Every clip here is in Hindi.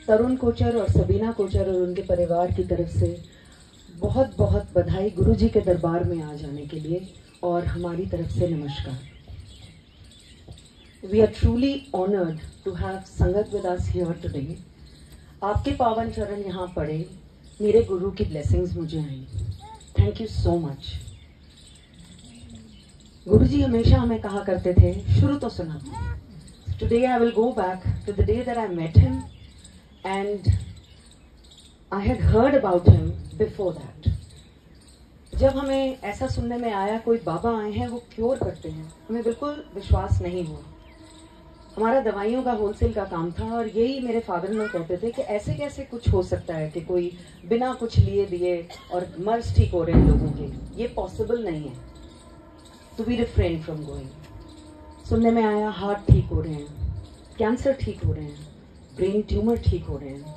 तरुण कोचर और सबीना कोचर और उनके परिवार की तरफ से बहुत बहुत बधाई गुरुजी के दरबार में आ जाने के लिए, और हमारी तरफ से नमस्कार। We are truly honoured to have sangat with us here today. आपके पावन चरण यहाँ पड़े, मेरे गुरु की ब्लेसिंग्स मुझे आई। Thank you so much. Guruji हमेशा हमें कहा करते थे, शुरू तो सुना, today I will go back to the day that I met him and I had heard about him before that. जब हमें ऐसा सुनने में आया कोई बाबा आए हैं वो क्योर करते हैं, हमें बिल्कुल विश्वास नहीं हुआ। हमारा दवाइयों का होलसेल का काम था और यही मेरे फादर ने कहते थे कि ऐसे कैसे कुछ हो सकता है कि कोई बिना कुछ लिए दिए और मर्ज ठीक हो रहे हैं लोगों के, ये पॉसिबल नहीं है। तो वी रिफ्रेन फ्रॉम गोइंग। सुनने में आया हार्ट ठीक हो रहे हैं, कैंसर ठीक हो रहे हैं, ब्रेन ट्यूमर ठीक हो रहे हैं।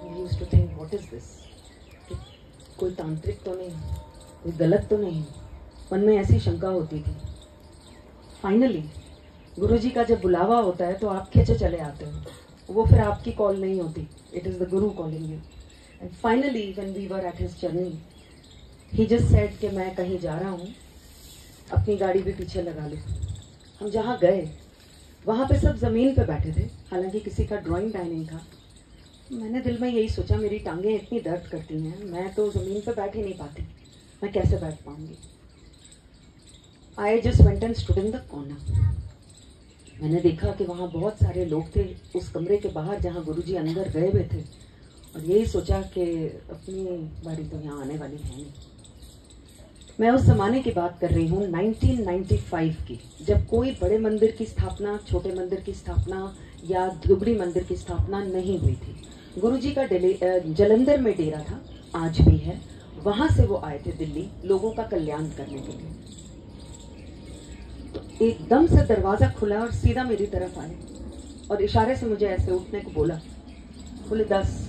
We used to think, what is this? कोई तांत्रिक तो नहीं, कोई गलत तो नहीं, मन में ऐसी शंका होती थी। फाइनली गुरुजी का जब बुलावा होता है तो आप खींचे चले आते हो, वो फिर आपकी कॉल नहीं होती, it is the guru calling you. And finally when we were at his journey, he just said कि मैं कहीं जा रहा हूँ, अपनी गाड़ी भी पीछे लगा लो। हम जहाँ गए वहां पे सब जमीन पे बैठे थे, हालांकि किसी का ड्राइंग डाइनिंग था। मैंने दिल में यही सोचा, मेरी टांगें इतनी दर्द करती हैं, मैं तो जमीन पे बैठ ही नहीं पाती, मैं कैसे बैठ पाऊंगी। I just went and stood in the corner. मैंने देखा कि वहां बहुत सारे लोग थे उस कमरे के बाहर जहां गुरुजी अंदर गए हुए थे, और यही सोचा कि अपनी बारी तो यहाँ आने वाली है नहीं। मैं उस जमाने की बात कर रही हूँ 1995 की, जब कोई बड़े मंदिर की स्थापना, छोटे मंदिर की स्थापना या दुबड़ी मंदिर की स्थापना नहीं हुई थी। गुरुजी का जलंधर में डेरा था, आज भी है। वहां से वो आए थे दिल्ली लोगों का कल्याण करने के लिए। तो एकदम से दरवाजा खुला और सीधा मेरी तरफ आए और इशारे से मुझे ऐसे उठने को बोला। बोले 10।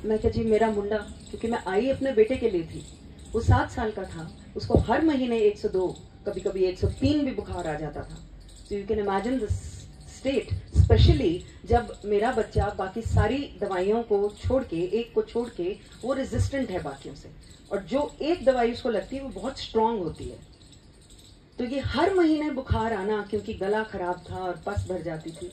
मैं कहा जी मेरा मुंडा, क्योंकि मैं आई अपने बेटे के लिए थी। वो 7 साल का था, उसको हर महीने 102, कभी कभी 103 भी बुखार आ जाता था। तो you can imagine the state, specially जब मेरा बच्चा बाकी सारी दवाइयों को छोड़ के, एक को छोड़ के, वो रेजिस्टेंट है बाकियों से, और जो एक दवाई उसको लगती है वो बहुत स्ट्रांग होती है। तो ये हर महीने बुखार आना, क्योंकि गला खराब था और पस भर जाती थी।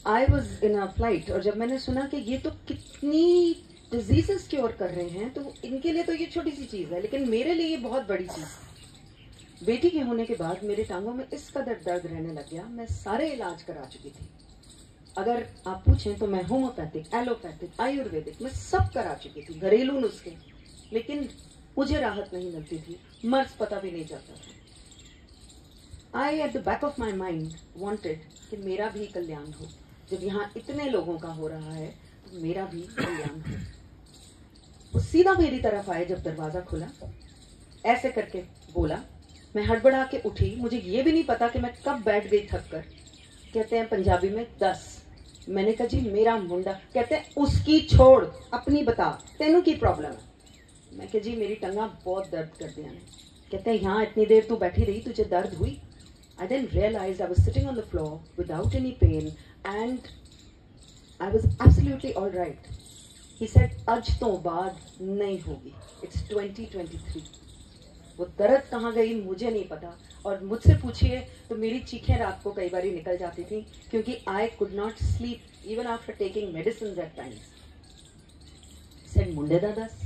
I was in a flight, और जब मैंने सुना कि ये तो कितनी डिजीजेस क्योर कर रहे हैं, तो इनके लिए तो ये छोटी सी चीज है, लेकिन मेरे लिए ये बहुत बड़ी चीज। बेटी के होने के बाद मेरे टांगों में इस कदर दर्द रहने लग गया, मैं सारे इलाज करा चुकी थी। अगर आप पूछें तो मैं होम्योपैथिक, एलोपैथिक, आयुर्वेदिक, मैं सब करा चुकी थी, घरेलू नुस्खे, लेकिन मुझे राहत नहीं मिलती थी, मर्ज पता भी नहीं चलता था। I at the back of my mind wanted कि मेरा भी कल्याण हो। जब यहाँ इतने लोगों का हो रहा है तो मेरा भी कल्याण हो। वो सीधा मेरी तरफ आए जब दरवाजा खुला, ऐसे करके बोला। मैं हड़बड़ा के उठी, मुझे ये भी नहीं पता कि मैं कब बैठ गई थक कर। कहते हैं पंजाबी में 10। मैंने कहा जी मेरा मुंडा। कहते हैं उसकी छोड़, अपनी बता, तेनू की प्रॉब्लम है। मैं कहा जी मेरी टंगा बहुत दर्द कर दिया ने। कहते हैं यहाँ इतनी देर तू बैठी रही, तुझे दर्द हुई? I then realized I was sitting on the floor without any pain and I was absolutely all right. He said, आज तो बाद नहीं होगी, it's 2023. वो दर्द कहाँ गई मुझे नहीं पता, और मुझसे पूछिए तो मेरी चीखें रात को कई बार निकल जाती थी, क्योंकि I could not sleep even after taking medicines at times. Said मुंडे दादास।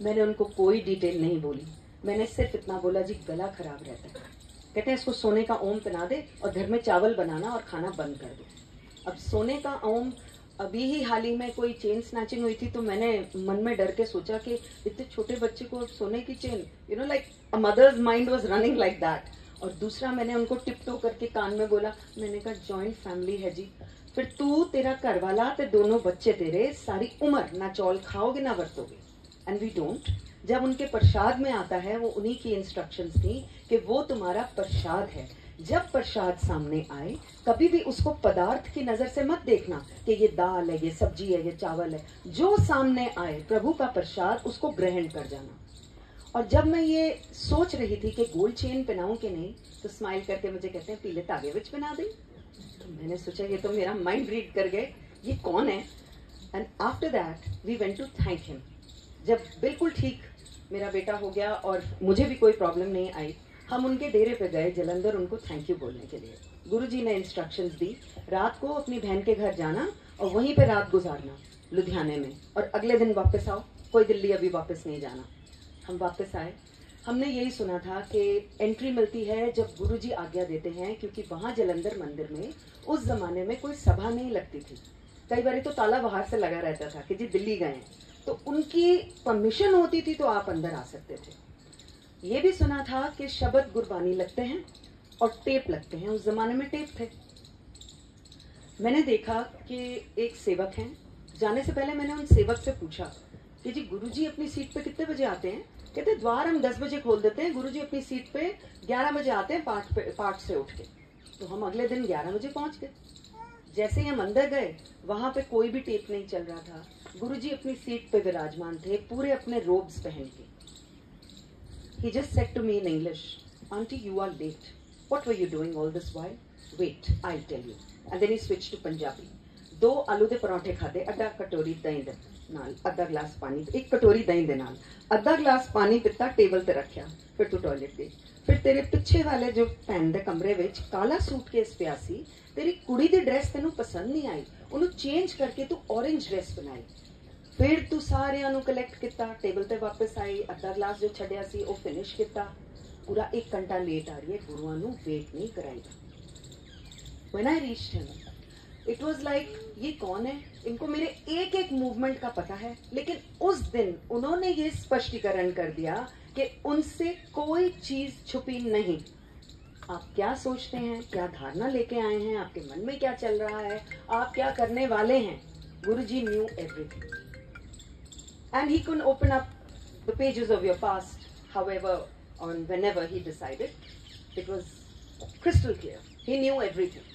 मैंने उनको कोई डिटेल नहीं बोली, मैंने सिर्फ इतना बोला जी गला खराब रहता है। कहते हैं इसको सोने का ओम पहना दे और घर में चावल बनाना और खाना बंद कर दो। अब सोने का ओम, अभी ही हाल ही में कोई चेन स्नैचिंग हुई थी, तो मैंने मन में डर के सोचा कि इतने छोटे बच्चे को सोने की chain, you know like a mother's mind was running like that. और दूसरा मैंने उनको टिपटो करके कान में बोला, मैंने कहा जॉइंट फैमिली है जी, फिर तू, तेरा घर वाला ते दोनों बच्चे तेरे सारी उम्र ना चौल खाओगे ना बरतोगे। And we don't. जब उनके प्रसाद में आता है, वो उन्हीं की इंस्ट्रक्शंस थी कि वो तुम्हारा प्रसाद है। जब प्रसाद सामने आए, कभी भी उसको पदार्थ की नजर से मत देखना कि ये दाल है, ये सब्जी है, ये चावल है। जो सामने आए प्रभु का प्रसाद, उसको ग्रहण कर जाना। और जब मैं ये सोच रही थी कि गोल्ड चेन पहनाऊं कि नहीं, तो स्माइल करके मुझे कहते हैं पीले तागे विच पहना दी। तो मैंने सोचा ये तो मेरा माइंड रीड कर गए ये कौन है? And after that we went to thank him. जब बिल्कुल ठीक मेरा बेटा हो गया और मुझे भी कोई प्रॉब्लम नहीं आई, हम उनके डेरे पे गए जलंधर उनको थैंक यू बोलने के लिए. गुरुजी ने इंस्ट्रक्शंस दी, रात को अपनी बहन के घर जाना और वहीं पे रात गुजारना लुधियाने में, और अगले दिन वापस आओ, कोई दिल्ली अभी वापस नहीं जाना. हम वापस आए. हमने यही सुना था कि एंट्री मिलती है जब गुरुजी आज्ञा देते हैं, क्योंकि वहां जलंधर मंदिर में उस जमाने में कोई सभा नहीं लगती थी. कई बार तो ताला बाहर से लगा रहता था कि जी दिल्ली गए हैं, तो उनकी परमिशन होती थी तो आप अंदर आ सकते थे. ये भी सुना था कि शब्द गुरबानी लगते हैं और टेप लगते हैं. उस जमाने में टेप थे. मैंने देखा कि एक सेवक हैं. जाने से पहले मैंने उन सेवक से पूछा कि जी गुरुजी अपनी सीट पे कितने बजे आते हैं? कहते द्वार हम 10 बजे खोल देते हैं, गुरुजी अपनी सीट पे 11 बजे आते हैं पाठ से उठ के. तो हम अगले दिन 11 बजे पहुंच गए. जैसे ही हम अंदर गए वहां पे कोई भी टेप नहीं चल रहा था. गुरुजी अपनी सीट पे विराजमान थे, पूरे अपने रोब्स पहन के. He just said to me in English, "Auntie, you are late. What were you doing all this while? Wait, I'll tell you." And then he switched to Punjabi. 2 आलू दे पराठे खाते, अद्धा कटोरी दही दे नाल, अद्धा ग्लास पानी, 1 कटोरी दही दे नाल, अद्धा ग्लास पानी पिता, टेबल ते रखिया. फिर तू टॉयलेट गई. फिर तेरे पिछे वाले जो भैन दे कमरे विच काला सूटकेस पिया सी, तेरी कुड़ी दी ड्रेस तेनू पसंद नहीं आई, उन्हें चेंज करके तू ऑरेंज ड्रेस बनाई. फिर तू सारियां नू कलैक्ट किया, टेबल ते वापस आई, अद्धा ग्लास जो छड्या सी वो फिनिश किया. पूरा 1 घंटा लेट आ रही है, गुरुआं नू वेट नहीं कराईदा. When I reached him, it was like ये कौन है? इनको मेरे एक एक मूवमेंट का पता है. लेकिन उस दिन उन्होंने ये स्पष्टीकरण कर दिया कि उनसे कोई चीज छुपी नहीं. आप क्या सोचते हैं, क्या धारणा लेके आए हैं, आपके मन में क्या चल रहा है, आप क्या करने वाले हैं, गुरुजी knew everything. And he could open up the pages of your past, however, or whenever he decided. It was crystal clear. He knew everything.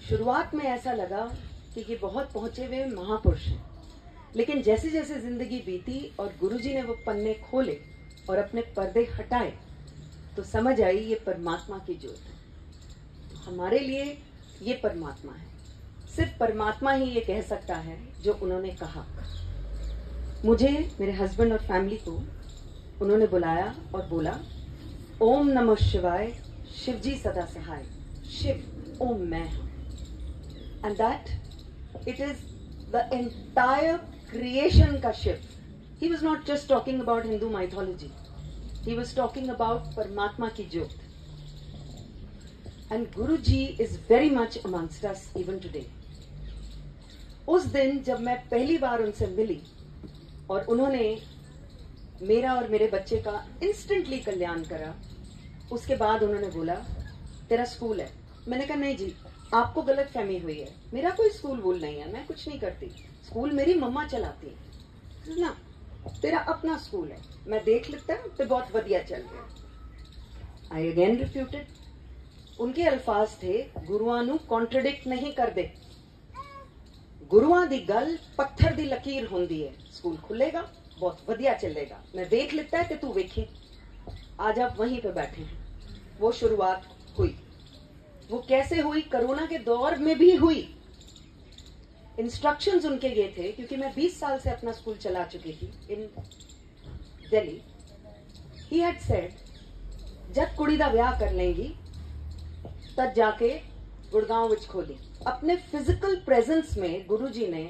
शुरुआत में ऐसा लगा कि ये बहुत पहुंचे हुए महापुरुष हैं, लेकिन जैसे जैसे जिंदगी बीती और गुरुजी ने वो पन्ने खोले और अपने पर्दे हटाए, तो समझ आई ये परमात्मा की ज्योत है. हमारे लिए ये परमात्मा है. सिर्फ परमात्मा ही ये कह सकता है जो उन्होंने कहा. मुझे, मेरे हस्बैंड और फैमिली को उन्होंने बुलाया और बोला, ओम नमः शिवाय, शिवजी सदा सहाय, शिव ओम मैं हूं. And that it is the entire creation का शिव. ही was not just talking about Hindu mythology, he was talking about परमात्मा की ज्योत. And Guru ji is very much amongst us even today. उस दिन जब मैं पहली बार उनसे मिली और उन्होंने मेरा और मेरे बच्चे का इंस्टेंटली कल्याण करा, उसके बाद उन्होंने बोला तेरा स्कूल है. मैंने कहा नहीं जी, आपको गलत फहमी हुई है, मेरा कोई स्कूल वूल नहीं है, मैं कुछ नहीं करती, स्कूल मेरी मम्मा चलाती है ना, तेरा अपना स्कूल है, मैं देख लेता हूं तो बहुत वधिया चल गया. I again refuted. उनके अल्फाज थे, गुरुआं नू कॉन्ट्रडिक्ट नहीं कर दे, गुरुआं दी गल पत्थर दी लकीर होंदी है, स्कूल खुलेगा बहुत वधिया चलेगा, मैं देख लेता है कि तू वेखी. आज आप वहीं पे बैठे हैं. वो शुरुआत हुई. वो कैसे हुई? कोरोना के दौर में भी हुई. इंस्ट्रक्शंस उनके ये थे, क्योंकि मैं 20 साल से अपना स्कूल चला चुकी थी इन दिल्ली. ही हैड सेड, जब कुड़ी दा ब्याह कर लेंगी तब जाके गुड़गांव विच खोली. अपने फिजिकल प्रेजेंस में गुरुजी ने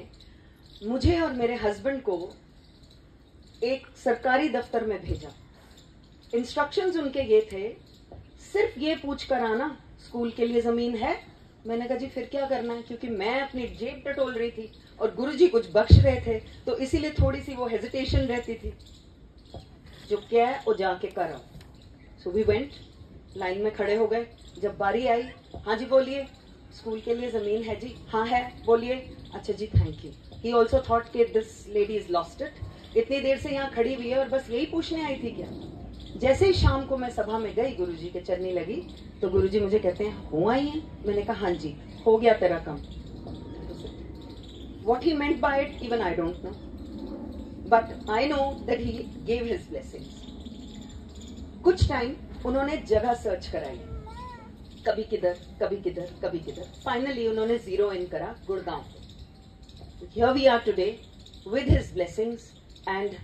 मुझे और मेरे हस्बैंड को एक सरकारी दफ्तर में भेजा. इंस्ट्रक्शंस उनके ये थे, सिर्फ ये पूछ कर आना स्कूल के लिए जमीन है. मैंने कहा जी फिर क्या करना है, क्योंकि मैं अपनी जेब टटोल रही थी और गुरुजी कुछ बख्श रहे थे, तो इसीलिए थोड़ी सी वो हेजिटेशन रहती थी. जो क्या है वो जाके करो. सो वी वेंट, लाइन में खड़े हो गए. जब बारी आई, हाँ जी बोलिए, स्कूल के लिए जमीन है जी? हाँ है, बोलिए. अच्छा जी, thank you. He also thought कि this lady is lost it, इतनी देर से यहाँ खड़ी हुई है और बस यही पूछने आई थी क्या. जैसे ही शाम को मैं सभा में गई, गुरुजी के चलने लगी, तो गुरुजी मुझे कहते हैं, हो आई हैं? मैंने कहा हाँ जी, हो गया तेरा काम. What he meant by it, even I don't know, but I know that he gave his blessings. कुछ टाइम उन्होंने जगह सर्च कराई. कभी किधर कभी किधर कभी किधर। फाइनली उन्होंने जीरो इन करा Gurgaon. Here we are today with his blessings and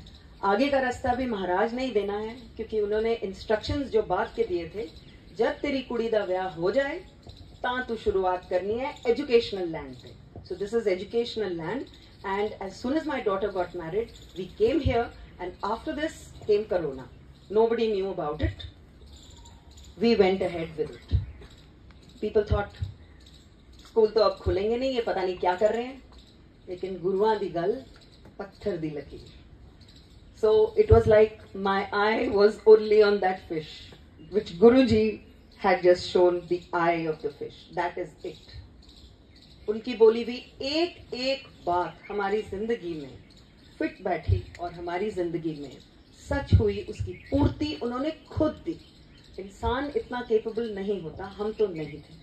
आगे का रास्ता भी महाराज ने ही देना है, क्योंकि उन्होंने इंस्ट्रक्शंस जो बात के दिए थे, जब तेरी कुड़ी दा ब्याह हो जाए तां तू शुरुआत करनी है एजुकेशनल लैंड पे। So this is educational land and as soon as my daughter got married we came here and after this came corona. Nobody knew about it. We went ahead with it. People thought school तो अब खुलेंगे नहीं, ये पता नहीं क्या कर रहे हैं, लेकिन गुरुआं दी गल पत्थर दी लकीर। So it was like my eye was only on that fish, which Guruji had just shown the eye of the fish. That is it. उनकी बोली हुई एक एक बात हमारी जिंदगी में फिट बैठी और हमारी जिंदगी में सच हुई, उसकी पूर्ति उन्होंने खुद दी। इंसान इतना केपेबल नहीं होता, हम तो नहीं थे।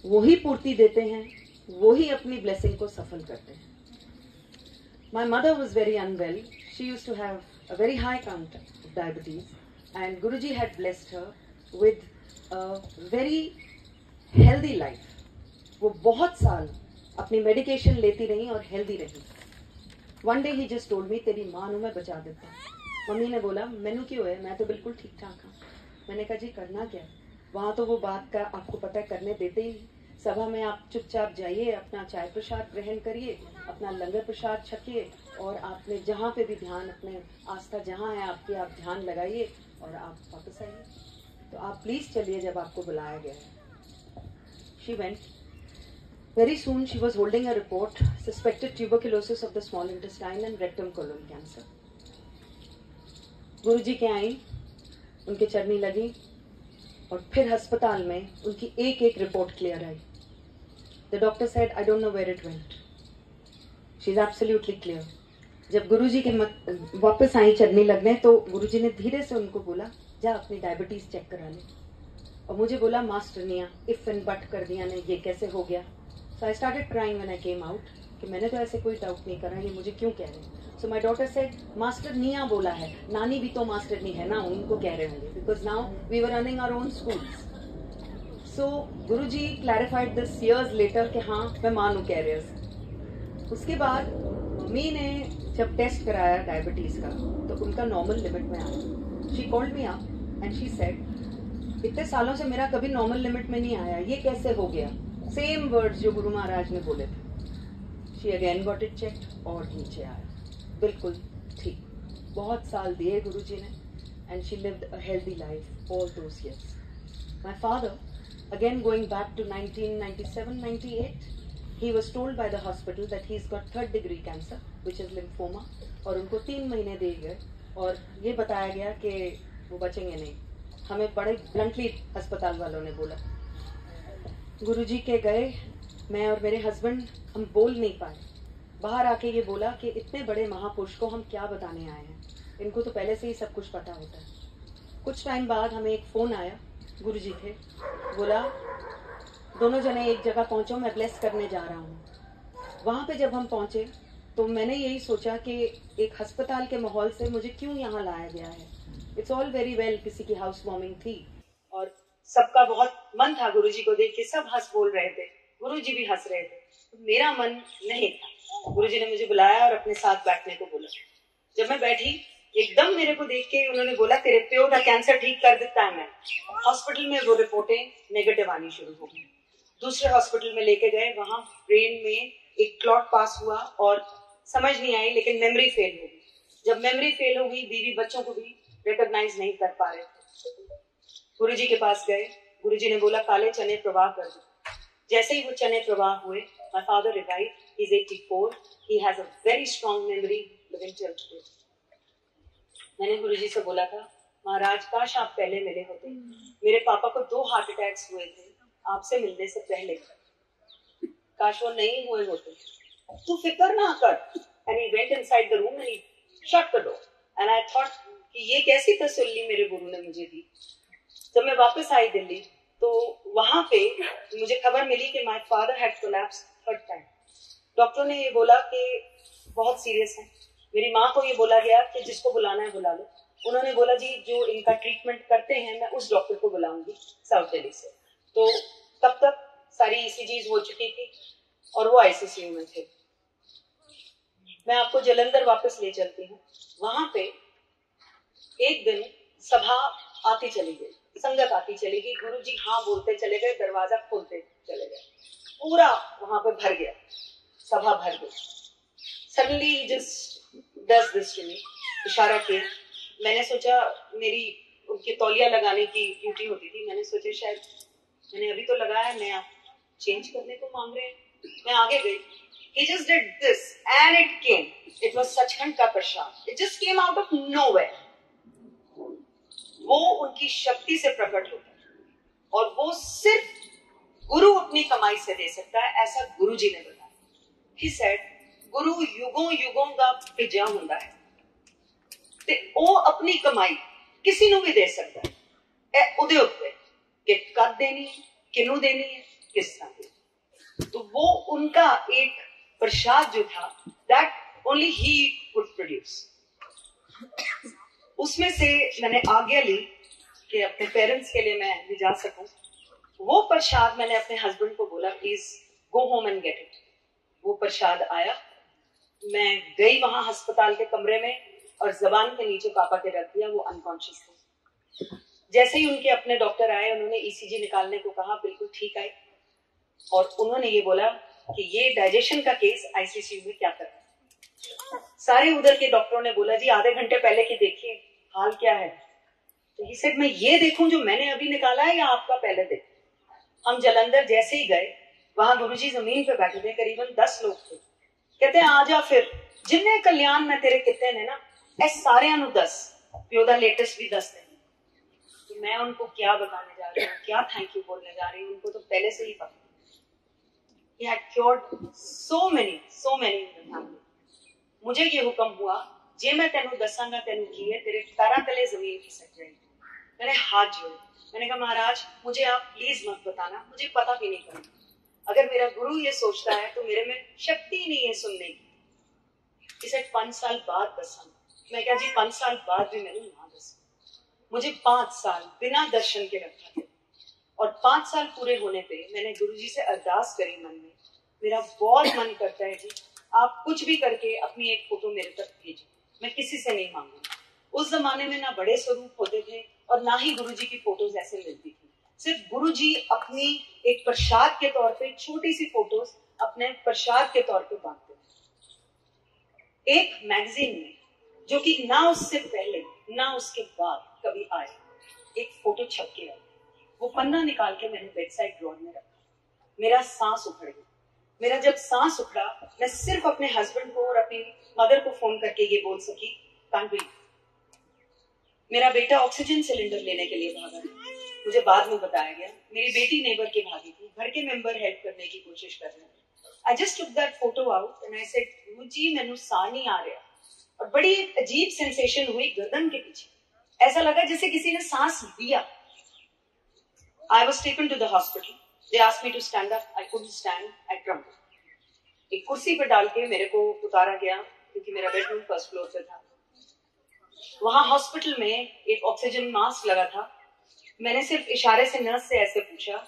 वो ही पूर्ति देते हैं, वो ही अपनी ब्लेसिंग को सफल करते हैं। My mother was very unwell. She used to have a very high count of diabetes, and Guruji had blessed her with a very healthy life. वो बहुत साल अपनी मेडिकेशन लेती रही और हेल्दी रही। One day he just told me, तेरी माँ नू मैं बचा देता हूँ। मम्मी ने बोला, मैनू क्यों है, मैं तो बिल्कुल ठीक ठाक हाँ। मैंने कहा जी करना क्या? वहाँ तो वो बात का आपको पता है करने देते ही। सभा में आप चुपचाप जाइए, अपना चाय प्रसाद ग्रहण करिए, अपना लंगर प्रसाद छकिए, और आपने जहाँ पे भी ध्यान, अपने आस्था जहाँ है आपकी, आप ध्यान लगाइए और आप वापस आइए। तो आप प्लीज चलिए जब आपको बुलाया गया है। She went. Very soon she was holding a report, suspected tuberculosis of the small intestine and rectum colon cancer. गुरुजी के आई, उनके चरनी लगी और फिर अस्पताल में उनकी एक एक report clear I. The doctor said, I don't know where it went. She's absolutely clear. जब गुरुजी के वापस आई चरनी लगने, तो गुरुजी ने धीरे से उनको बोला, जा अपनी डायबिटीज चेक करा ले। और मुझे बोला, मास्टरनिया इफ एंड बट कर दिया ने, ये कैसे हो गया? So I started crying when I came out कि मैंने तो ऐसे कोई डाउट नहीं करा, ये मुझे क्यों कह रहे हैं? So my daughter said, master निया बोला है, नानी भी तो मास्टर नहीं है ना, उनको कह रहे होंगे, because now we were running our own schools. So Guruji clarified this years later कि हाँ मैं मानू कह रहे हैं। उसके बाद मम्मी ने जब टेस्ट कराया डायबिटीज का, तो उनका नॉर्मल लिमिट में आया। She called me up and she said, इतने सालों से मेरा कभी नॉर्मल लिमिट में नहीं आया, ये कैसे हो गया? सेम वर्ड्स जो गुरु महाराज ने बोले थे। She again got it checked और नीचे आया, बिल्कुल ठीक। बहुत साल दिए गुरुजी ने and she lived a healthy life all those years. My father, again going back to 1997-98, he was told by the hospital that he has got 3rd degree cancer which is lymphoma, और उनको 3 महीने दिए गए और ये बताया गया कि वो बचेंगे नहीं। हमें बड़े ब्लंटली अस्पताल वालों ने बोला। गुरुजी के गए, मैं और मेरे हस्बैंड हम बोल नहीं पाए। बाहर आके ये बोला कि इतने बड़े महापुरुष को हम क्या बताने आए हैं, इनको तो पहले से ही सब कुछ पता होता है। कुछ टाइम बाद हमें एक फोन आया, गुरुजी थे, बोला दोनों जने एक जगह पहुंचो, मैं ब्लेस करने जा रहा हूँ। वहां पे जब हम पहुंचे तो मैंने यही सोचा कि एक अस्पताल के माहौल से मुझे क्यों यहाँ लाया गया है। इट्स ऑल वेरी वेल, किसी की हाउस वार्मिंग थी और सबका बहुत मन था गुरुजी को देख के, सब हंस बोल रहे थे, गुरुजी भी हंस रहे थे, मेरा मन नहीं था। गुरुजी ने मुझे बुलाया और अपने साथ बैठने को बोला। जब मैं बैठी, एकदम मेरे को देख के उन्होंने बोला, तेरे प्यो का कैंसर ठीक कर देता है मैं। हॉस्पिटल में वो रिपोर्टें नेगेटिव आनी शुरू हो गई। दूसरे हॉस्पिटल में लेके गए, वहां ब्रेन में एक क्लॉट पास हुआ और समझ नहीं आई, लेकिन मेमोरी फेल हो गई। जब मेमोरी फेल हो गई, बीवी बच्चों को भी रिकॉग्नाइज नहीं कर पा रहे थे। गुरुजी के पास गए, गुरुजी ने बोला काले चने प्रवाह कर दो। जैसे ही वो चने प्रवाह हुए, my father revived, he is 84, he has a very strong memory living till today. मैंने गुरुजी से बोला था, महाराज काश आप पहले मिले होते। मेरे पापा को 2 हार्ट अटैक्स हुए थे आपसे मिलने से पहले, काश वो नहीं हुए होते। तू फिक्र ना कर। And he went inside the room and he shut the door and I thought कि ये कैसी तसल्ली मेरे गुरु ने मुझे दी। जब मैं वापस आई दिल्ली, तो वहां पे मुझे खबर मिली कि my father had collapse 3rd time. Doctor ने ये बोला कि बहुत सीरियस है। मेरी माँ को ये बोला गया कि जिसको बुलाना है बुला लो। उन्होंने बोला जी जो इनका ट्रीटमेंट करते हैं मैं उस डॉक्टर को बुलाऊंगी साउथ दिल्ली से। तो तब तक सारी ईसीजीज हो चुकी थी और वो आईसीसीयू में थे। मैं आपको जलंधर वापस ले चलती हूँ। वहां पे एक दिन सभा आती चली गई, संगत आती चली गई, गुरुजी हाँ बोलते चले गए, दरवाजा खोलते चले गए, पूरा वहां पे भर गया, सभा भर गई। Suddenly just does this to me, इशारा किया। मैंने सोचा मेरी उनकी तौलिया लगाने की ड्यूटी होती थी, मैंने सोचा शायद मैंने अभी तो लगाया, मैं चेंज करने को मांग रहे हैं। मैं आगे गई, he just did this and it came, it was Sachkhand का प्रसाद, it just came out of nowhere। वो उनकी शक्ति से प्रकट होता है और वो सिर्फ गुरु अपनी कमाई से दे सकता है, ऐसा गुरु जी ने बताया। He said, गुरु युगों युगों का भेजा हुंदा है ते ओ अपनी कमाई किसी ਨੂੰ भी दे सकता है, ए उदे उत्ते कि कद देनी है, किनू देनी है, किस तरह देनी। तो वो उनका एक प्रसाद जो था, that only he could produce। उसमें से मैंने आज्ञा ली कि अपने पेरेंट्स के लिए मैं भी जा सकूं। वो प्रसाद मैंने अपने हस्बैंड को बोला please go home and get it. वो प्रसाद आया, मैं गई वहां अस्पताल के कमरे में और जबान के नीचे पापा के रख दिया, वो अनकॉन्शियस थे। जैसे ही उनके अपने डॉक्टर आए, उन्होंने ईसीजी निकालने को कहा, बिल्कुल ठीक आई और उन्होंने ये बोला कि ये डाइजेशन का केस आईसीसीयू में क्या कर रहा है। सारे उधर के डॉक्टरों ने बोला जी आधे घंटे पहले की देखिए हाल क्या है। तो ही सेड मैं ये देखूं जो मैंने अभी निकाला है या आपका पहले देखूं। हम जलंधर जैसे ही गए, वहां गुरुजी जमीन पे बैठे थे, करीबन 10 लोग थे। कहते हैं आ जा फिर जिन्ने कल्याण मैं तेरे किते ने ना ए सारियां नु दस, प्यो दा लेटेस्ट भी दस देने। तो मैं उनको क्या बताने जा रही हूँ, क्या थैंक यू बोलने जा रही हूँ, उनको तो पहले से ही पता। He had cured so many in the family। मुझे ये हुक्म हुआ जे मैं तेनू दसांगा तेनू की है, तेरे पैरों तले जमीन खिसक जाएगी। मैंने हाथ जोड़े, मैंने कहा महाराज मुझे आप प्लीज मत बताना, मुझे पता भी नहीं करना। अगर मेरा गुरु ये सोचता है तो मेरे में शक्ति ही नहीं है सुनने की। इसे 5 साल बाद दसांगा। मैं क्या जी 5 साल बाद भी मैंने ना दसा। मुझे 5 साल बिना दर्शन के रखा था और 5 साल पूरे होने पे मैंने गुरुजी से अरदास करी मन में, मेरा बहुत मन करता है जी आप कुछ भी करके अपनी एक फोटो मेरे तक भेजो, मैं किसी से नहीं मांगूंगा। उस जमाने में ना बड़े स्वरूप होते थे और ना ही गुरुजी की फोटोज ऐसे मिलती थी। सिर्फ गुरुजी अपनी एक प्रसाद के तौर पे छोटी सी फोटोज अपने प्रसाद के तौर पे बांटते थे। एक मैगजीन में जो कि ना उससे पहले ना उसके बाद कभी आए, एक फोटो छप के आई। वो पन्ना निकाल के मैंने बेड साइड ड्रॉर में रखा। मेरा सांस उखड़ गया। मेरा जब सांस उखड़ा, मैं सिर्फ अपने हस्बैंड को और अपनी मदर को फोन करके ये बोल सकी कांट ब्रीथ। मेरा बेटा ऑक्सीजन सिलेंडर लेने के लिए भागा है। मुझे बाद में बताया गया मेरी बेटी नेबर के भागी थी, घर के मेंबर हेल्प करने की कोशिश कर रहे थे। I just took that photo out and I said Guruji मैनू साह नहीं आ रहा। और बड़ी अजीब सेंसेशन हुई गर्दन के पीछे, ऐसा लगा जैसे किसी ने सांस लिया। I was taken to the hospital. They asked me to stand up. I couldn't stand. I crumpled. एक कुर्सी पर डाल के मेरे को उतारा गया क्योंकि मेरा बेडरूम फर्स्ट फ्लोर पे था। वहां हॉस्पिटल में एक ऑक्सीजन मास्क लगा था। मैंने सिर्फ इशारे से नर्स से ऐसे पूछा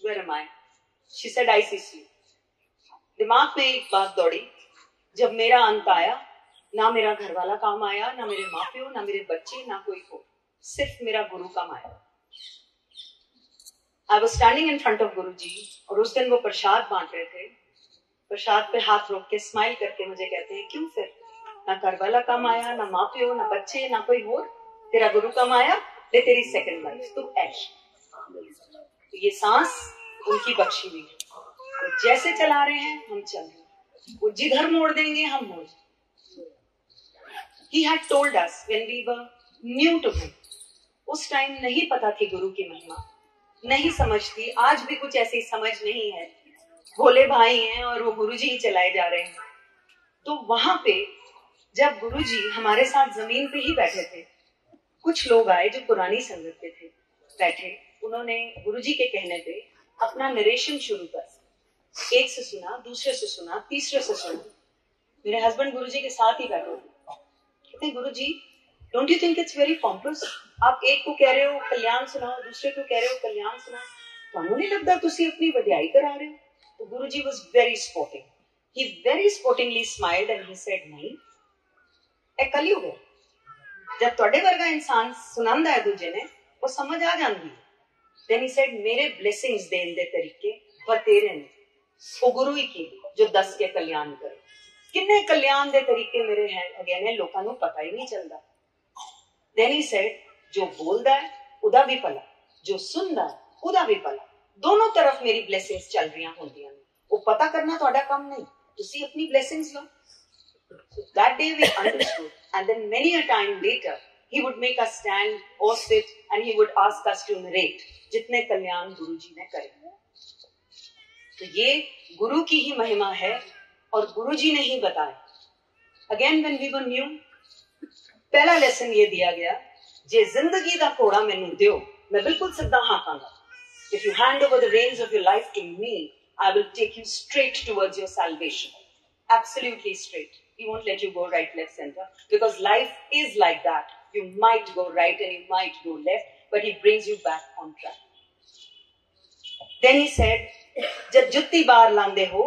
Where am I? She said ICC। दिमाग में एक बात दौड़ी, जब मेरा अंत आया ना मेरा घर वाला काम आया, ना मेरे माँ प्यो, ना मेरे बच्चे, ना कोई हो, सिर्फ मेरा गुरु काम आया। I was standing in front of गुरुजी और उस दिन वो प्रसाद बांट रहे थे। प्रसाद पे हाथ रोक के स्माइल करके मुझे कहते हैं क्यों फिर, ना घर वाला काम आया, ना माँ प्यो, ना बच्चे, ना कोई और, तेरा गुरु काम आया, ले तेरी सेकंड लाइफ, तू ऐश। तो ये सांस उनकी बख्शी हुई है। तो जैसे चला रहे हैं हम चल रहे हैं, वो जिधर मोड़ देंगे हम मोड़। He had told us when we were new to him। उस टाइम नहीं पता थी गुरु की महिमा, नहीं समझती, आज भी कुछ ऐसी समझ नहीं है। भोले भाई हैं और वो गुरुजी ही चलाए जा रहे हैं। तो वहां पे जब गुरुजी हमारे साथ जमीन पे ही बैठे थे, कुछ लोग आए जो पुरानी संगत के थे, बैठे, उन्होंने गुरुजी के कहने पे अपना नरेशन शुरू कर। एक से सुना, दूसरे से सुना, तीसरे से सुना। मेरे हस्बैंड गुरुजी के साथ ही बैठे थे। कहते Guruji don't you think it's very pompous? आप एक को कह रहे हो कल्याण सुनाओ, दूसरे को कह रहे हो कल्याण सुनाओ, ਤੁਹਾਨੂੰ नहीं लगता तुसी अपनी वडियाई करा रहे हो? तो गुरुजी was very sporting. He very sportingly smiled and he said, नहीं, ਇਹ कलयुग है। जब ਤੁਹਾਡੇ ਵਰਗਾ इंसान सुनांदा है दूजे ने, वो समझ आ जाती है। Then he said, मेरे blessings देने दे तरीके बतेरे ने, वो गुरु ही की जो 10 के कल्याण करे। किन्ने कल्याण दे तरीके मेरे हैं अगे ने लोकां नूं पता ही नहीं चलता। Then he said, जो बोलदा है उदा भी भला, जो सुनदा है उदा भी भला, दोनों तरफ मेरी ब्लेसिंग्स चल रही होंदियां ने। वो पता करना तुहाडा काम नहीं, तुसी अपनी blessings low. So that day we understood, and then many a time later he would make us stand or sit and he would ask us to narrate जितने कल्याण गुरुजी ने करे। तो ये गुरु की ही महिमा है और गुरुजी ने ही बताया। Again when we were new, पहला लेसन ये दिया गया, जे जिंदगी दा घोड़ा मैनू दियो, मैं बिल्कुल सीधा हाकांगा। If you hand over the reins of your life to me, I will take you straight towards your salvation. Absolutely straight. He won't let you go right, left, center. Because life is like that. You might go right and you might go left, but he brings you back on track. Then he said, जब जुत्ती बार लांदे हो,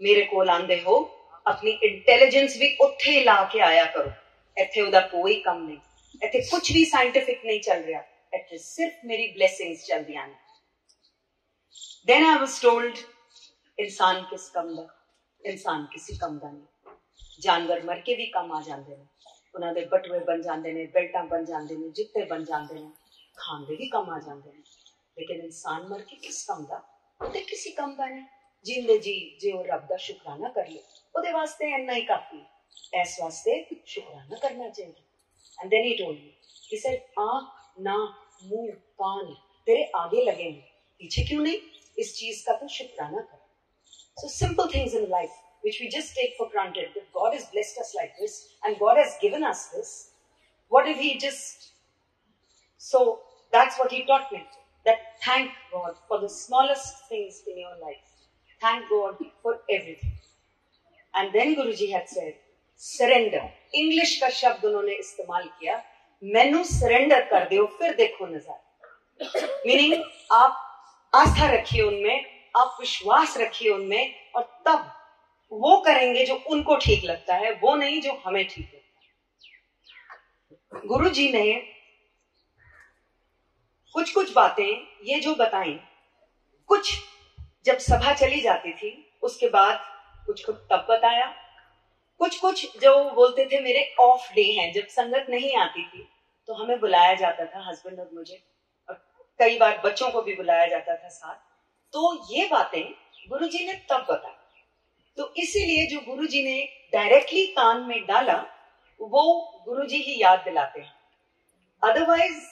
मेरे को लांदे हो, अपनी इंटेलिजेंस भी उत्थे ला के आया करो। इत्थे उदा कोई कम नहीं, इत्थे कुछ भी साइंटिफिक नहीं चल रहा, इत्थे सिर्फ मेरी ब्लेसिंग्स चल दियां ने। Then I was told, इंसान किस कम दा, इंसान किसी कम दा नहीं। जानवर मर के भी कम आ जाते हैं, उन्होंने बटुए बन जाते हैं, बेल्टा बन जाते हैं, जुत्ते बन जाते हैं, खाने भी कम आ जाते हैं। लेकिन इंसान मर के किस कम दा, उहदे किसी कम दा नहीं। जिंदे जी जे वो रब दा शुकराना कर ले, उहदे वास्ते इन्ना ही काफी, इस वास्ते शुकराना करना चाहिए। And then he told me, he said, आंख, नाक, मुंह, कान तेरे आगे लगे हैं, पीछे क्यों नहीं? इस चीज का तो शुकराना कर। So simple things in life which we just take for granted, that God has blessed us like this and God has given us this. What if he just... So that's what he taught me, that thank God for the smallest things in your life. Thank God for everything. And then Guruji had said, surrender. English का शब्द उन्होंने इस्तेमाल किया, मैनू surrender कर दो फिर देखो नजारा। Meaning आप आस्था रखिए उनमें, आप विश्वास रखिए उनमें, और तब वो करेंगे जो उनको ठीक लगता है, वो नहीं जो हमें ठीक लगता है। गुरुजी ने कुछ कुछ बातें ये जो बताई, कुछ जब सभा चली जाती थी उसके बाद कुछ कुछ तब बताया, कुछ कुछ जो बोलते थे मेरे ऑफ डे हैं, जब संगत नहीं आती थी तो हमें बुलाया जाता था, हस्बैंड और मुझे, और कई बार बच्चों को भी बुलाया जाता था साथ। तो ये बातें गुरुजी ने तब बताई। तो इसीलिए जो गुरुजी ने डायरेक्टली कान में डाला वो गुरुजी ही याद दिलाते हैं। अदरवाइज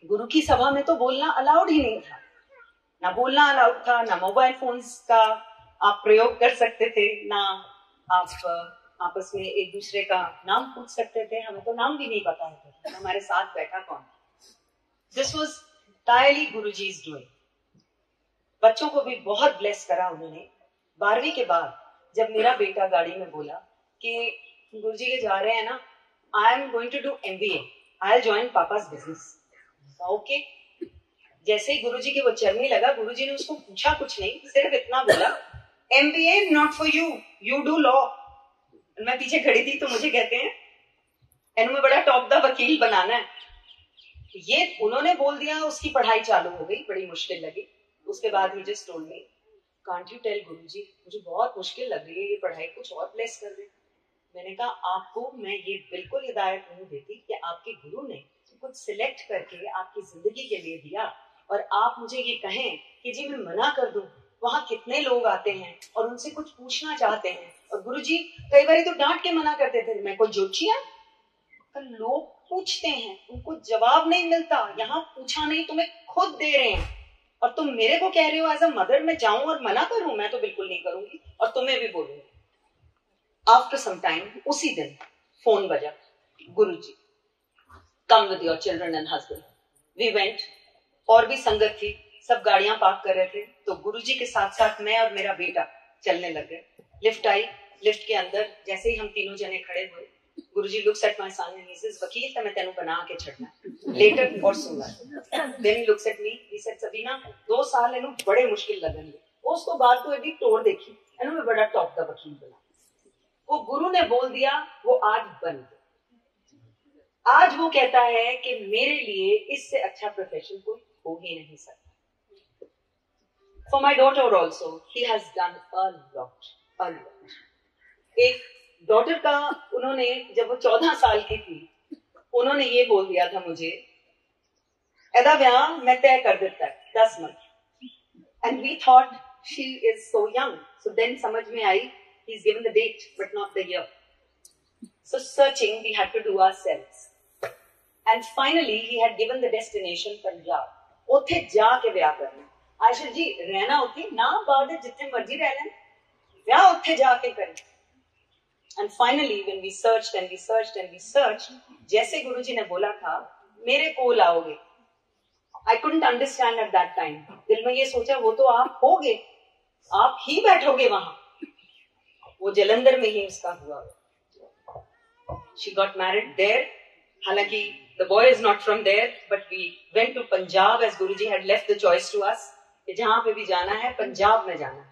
गुरु की सभा में तो बोलना अलाउड ही नहीं था, ना बोलना अलाउड था, ना मोबाइल फोन्स का आप प्रयोग कर सकते थे, ना आप आपस में एक दूसरे का नाम पूछ सकते थे। हमें तो नाम भी नहीं पता होता हमारे साथ बैठा कौन। This was entirely Guruji's doing। बच्चों को भी बहुत ब्लेस करा उन्होंने। 12वीं के बाद जब मेरा बेटा गाड़ी में बोला कि गुरुजी के जा रहे हैं ना, I am going to do MBA, I will join papa's business. Okay, जैसे ही गुरुजी के वो चलने लगा, गुरुजी ने उसको पूछा कुछ नहीं, सिर्फ इतना बोला, MBA not for you, you do law. मैं पीछे खड़ी थी तो मुझे कहते हैं एनु में बड़ा टॉप दा वकील बनाना है। ये उन्होंने बोल दिया, उसकी पढ़ाई चालू हो गई, बड़ी मुश्किल लगी। उसके बाद he just told me, can't you tell Guruji, मुझे बहुत मुश्किल लग रही है ये पढ़ाई, कुछ और ब्लेस कर दे। मैंने कहा आपको मैं ये बिल्कुल हिदायत नहीं देती कि आपके गुरु ने कुछ सिलेक्ट करके आपकी जिंदगी के लिए दिया और आप मुझे ये कहें कि जी मैं मना कर दूं। वहां कितने लोग आते हैं और उनसे कुछ पूछना चाहते हैं, और गुरुजी कई बार तो डांट के मना करते थे, मैं कोई जोचिया। लोग पूछते हैं, उनको जवाब नहीं मिलता, यहाँ पूछा नहीं, तुम्हें खुद दे रहे हैं, और तुम मेरे को कह रहे हो एज अ मदर मैं जाऊं और मना करूं? मैं तो बिल्कुल नहीं करूंगी और तुम्हें भी बोलूंगी। आफ्टर सम टाइम उसी दिन फोन बजा, Guruji come with your children and husband. We went, और भी संगत थी, सब गाड़ियां पार्क कर रहे थे, तो गुरुजी के साथ साथ मैं और मेरा बेटा चलने लग गए। लिफ्ट आई, लिफ्ट के अंदर जैसे ही हम तीनों जने खड़े हुए, Guruji looks at my son and he says, "Vakil, ta main tenu bana ke chadna later aur sunga." Then he looks at me. He said, "Sabina, 2 साल इन्हें बड़े मुश्किल लगेंगे. उसको बाद तो यदि तोड़ देखी, इन्हें मैं बड़ा टॉप दा वकील बना." वो गुरु ने बोल दिया, वो आज बन गया. आज वो कहता है कि मेरे लिए इससे अच्छा प्रोफेशन कोई हो ही नहीं सकता. For my daughter also, he has done a lot. एक डॉटर का उन्होंने, जब वो 14 साल की थी, उन्होंने ये बोल दिया था मुझे, "एदा व्याह मैं तय कर देता है 10 month." And we thought she is so young. So then समझ में आई, he is given the date but not the year. So searching we had to do ourselves. And finally he had given the destination Punjab. उत्थे जाके व्याह करना. आयशा जी रहना उत्थे ना, बाद जिथे मर्जी रह लें, व्याह उत्थे जाके करना. And finally, when we searched and we searched and we searched, जैसे गुरुजी ने बोला था, मेरे कोल आओगे. I couldn't understand at that time. दिल में ये सोचा, वो तो आप होगे, आप ही बैठोगे वहां. वो जलंधर में ही उसका हुआ. She got married there. हालांकि the boy is not from there, but we went to Punjab as Guruji had left the choice to us. कि जहां पे भी जाना है, पंजाब में जाना है.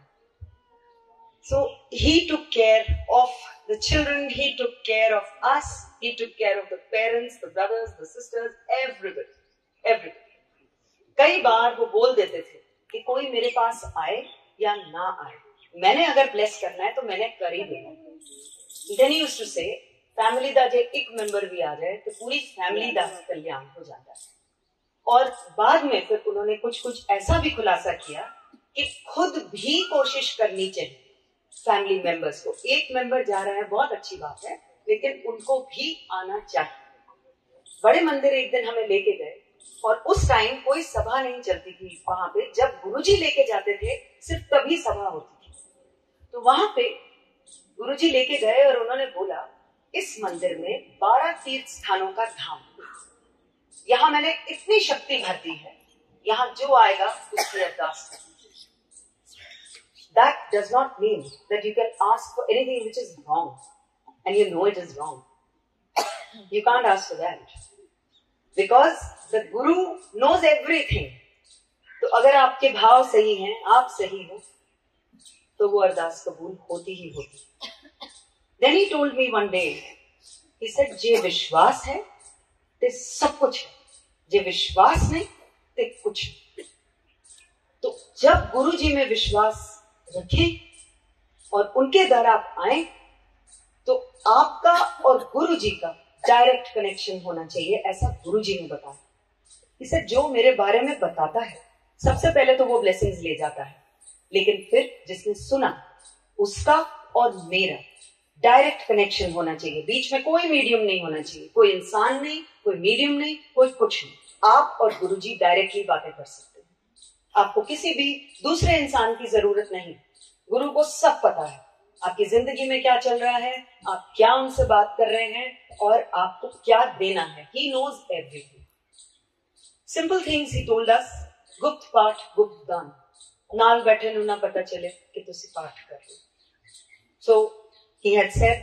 So he took care of the children, he took care of us, he took care of the parents, the brothers, the sisters, everybody. कई बार वो बोल देते थे कि कोई मेरे पास आए या ना आए, मैंने अगर ब्लेस करना है तो मैंने कर ही देना. Then he used to say, family दा जे एक मेंबर भी आ जाए तो पूरी फैमिली दा कल्याण हो जाता है. और बाद में फिर उन्होंने कुछ ऐसा भी खुलासा किया कि खुद भी कोशिश करनी चाहिए फैमिली मेंबर्स को. एक मेंबर जा रहा है, बहुत अच्छी बात है, लेकिन उनको भी आना चाहिए. बड़े मंदिर एक दिन हमें लेके गए और उस टाइम कोई सभा नहीं चलती थी वहां पे. जब गुरुजी लेके जाते थे सिर्फ तभी सभा होती थी. तो वहां पे गुरुजी लेके गए और उन्होंने बोला, इस मंदिर में 12 तीर्थ स्थानों का धाम, यहाँ मैंने इतनी शक्ति भर दी है, यहाँ जो आएगा उसकी अरदास करनी. That does not mean that you can ask for anything which is wrong and you know it is wrong. You can't ask for that because the Guru knows everything. तो अगर आपके भाव सही हैं, आप सही हो, तो वो अरदास कबूल होती ही होती. Then he told me one day, he said, जे विश्वास है ते सब कुछ है, जे विश्वास नहीं ते कुछ नहीं. तो जब गुरु जी में विश्वास रखें और उनके द्वार आप आए तो आपका और गुरु जी का डायरेक्ट कनेक्शन होना चाहिए, ऐसा गुरु जी ने बताया. इसे जो मेरे बारे में बताता है, सबसे पहले तो वो ब्लेसिंग्स ले जाता है, लेकिन फिर जिसने सुना उसका और मेरा डायरेक्ट कनेक्शन होना चाहिए. बीच में कोई मीडियम नहीं होना चाहिए, कोई इंसान नहीं, कोई मीडियम नहीं, कोई कुछ नहीं. आप और गुरु जी डायरेक्टली बातें कर सकते हैं. आपको किसी भी दूसरे इंसान की जरूरत नहीं. गुरु को सब पता है आपकी जिंदगी में क्या चल रहा है, आप क्या उनसे बात कर रहे हैं और आपको क्या देना है. He knows everything. Simple things he told us. गुप्त पाठ, गुप्त दान. नाल बैठे नू ना पता चले कि तुसी पाठ कर रहे. So he had said,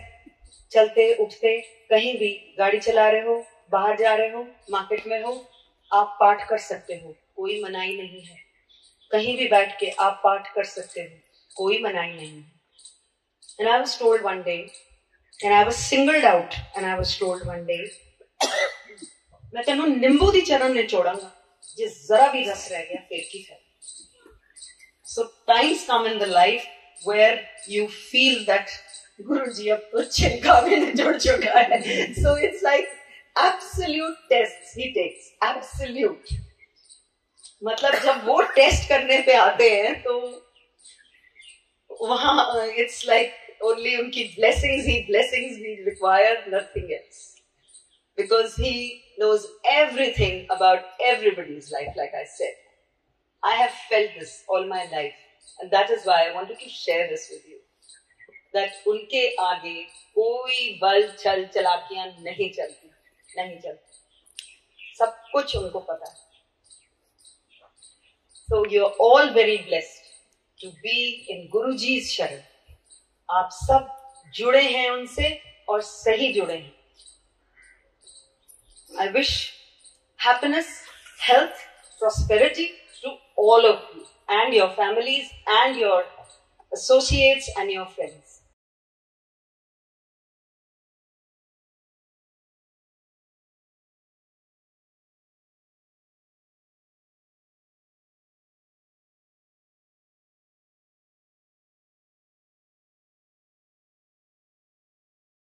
चलते उठते कहीं भी गाड़ी चला रहे हो, बाहर जा रहे हो, मार्केट में हो, आप पाठ कर सकते हो, कोई मनाही नहीं है. कहीं भी बैठ के आप पाठ कर सकते हो, कोई मनाही नहीं है. And I was told one day, and I was singled out, and I was told one day, मैं तेनों नींबू दी चरण निचोड़ांगा जे जरा भी रस रह गया फिर की है. So times come in the life where you feel that Guruji अब तो छिलका भी निचोड़ चुका है. So it's like absolute tests he takes, absolute. मतलब जब वो टेस्ट करने पे आते हैं तो वहां it's like only उनकी blessings he require, nothing else, because he knows everything about everybody's life. Like I said, I have felt this all my life, and that is why I wanted to share this with you, that उनके आगे कोई बल छल चलाकियां नहीं चलती, सब कुछ उनको पता है. So you're all very blessed to be in Guruji's शरण. आप सब जुड़े हैं उनसे और सही जुड़े हैं। I wish happiness, health, prosperity to all of you and your families and your associates and your friends.